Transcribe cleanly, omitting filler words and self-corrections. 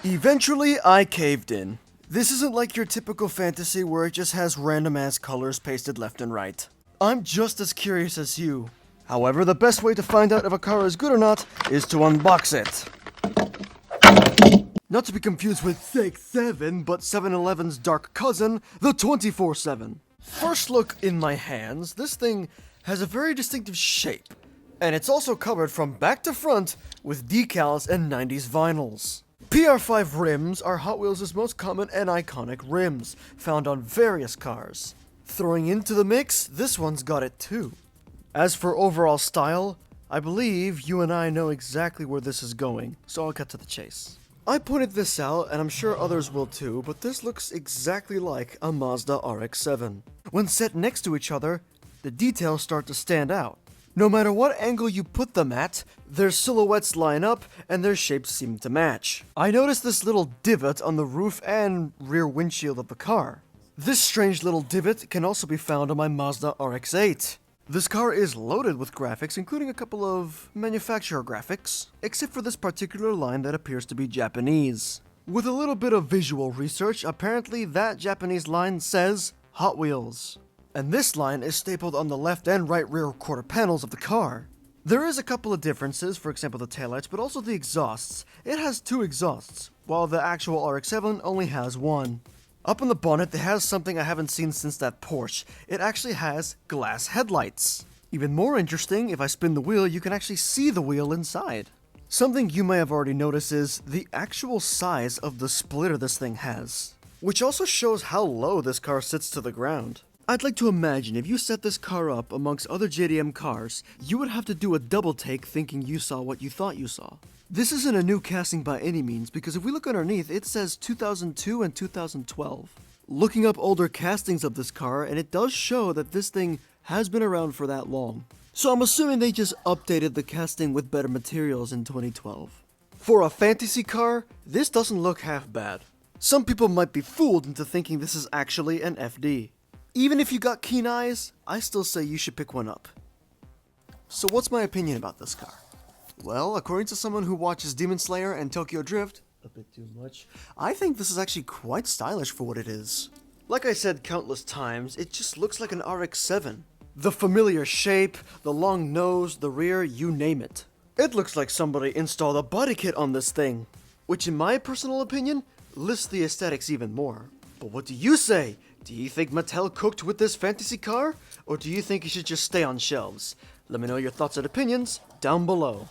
Eventually, I caved in. This isn't like your typical fantasy where it just has random ass colors pasted left and right. I'm just as curious as you. However, the best way to find out if a car is good or not is to unbox it. Not to be confused with 6-7, but 7-Eleven's dark cousin, the 24-7. First look in my hands, this thing has a very distinctive shape. And it's also covered from back to front with decals and 90s vinyls. PR5 rims are Hot Wheels' most common and iconic rims, found on various cars. Throwing into the mix, this one's got it too. As for overall style, I believe you and I know exactly where this is going, so I'll cut to the chase. I pointed this out, and I'm sure others will too, but this looks exactly like a Mazda RX-7. When set next to each other, the details start to stand out. No matter what angle you put them at, their silhouettes line up and their shapes seem to match. I noticed this little divot on the roof and rear windshield of the car. This strange little divot can also be found on my Mazda RX-8. This car is loaded with graphics, including a couple of manufacturer graphics, except for this particular line that appears to be Japanese. With a little bit of visual research, apparently that Japanese line says Hot Wheels. And this line is stapled on the left and right rear quarter panels of the car. There is a couple of differences, for example the taillights, but also the exhausts. It has two exhausts, while the actual RX-7 only has one. Up on the bonnet, it has something I haven't seen since that Porsche. It actually has glass headlights. Even more interesting, if I spin the wheel, you can actually see the wheel inside. Something you may have already noticed is the actual size of the splitter this thing has, which also shows how low this car sits to the ground. I'd like to imagine if you set this car up amongst other JDM cars, you would have to do a double take thinking you saw what you thought you saw. This isn't a new casting by any means, because if we look underneath, it says 2002 and 2012. Looking up older castings of this car, and it does show that this thing has been around for that long. So I'm assuming they just updated the casting with better materials in 2012. For a fantasy car, this doesn't look half bad. Some people might be fooled into thinking this is actually an FD. Even if you got keen eyes, I still say you should pick one up. So what's my opinion about this car? Well, according to someone who watches Demon Slayer and Tokyo Drift, a bit too much, I think this is actually quite stylish for what it is. Like I said countless times, it just looks like an RX-7. The familiar shape, the long nose, the rear, you name it. It looks like somebody installed a body kit on this thing, which in my personal opinion, lifts the aesthetics even more. But what do you say? Do you think Mattel cooked with this fantasy car? Or do you think it should just stay on shelves? Let me know your thoughts and opinions down below.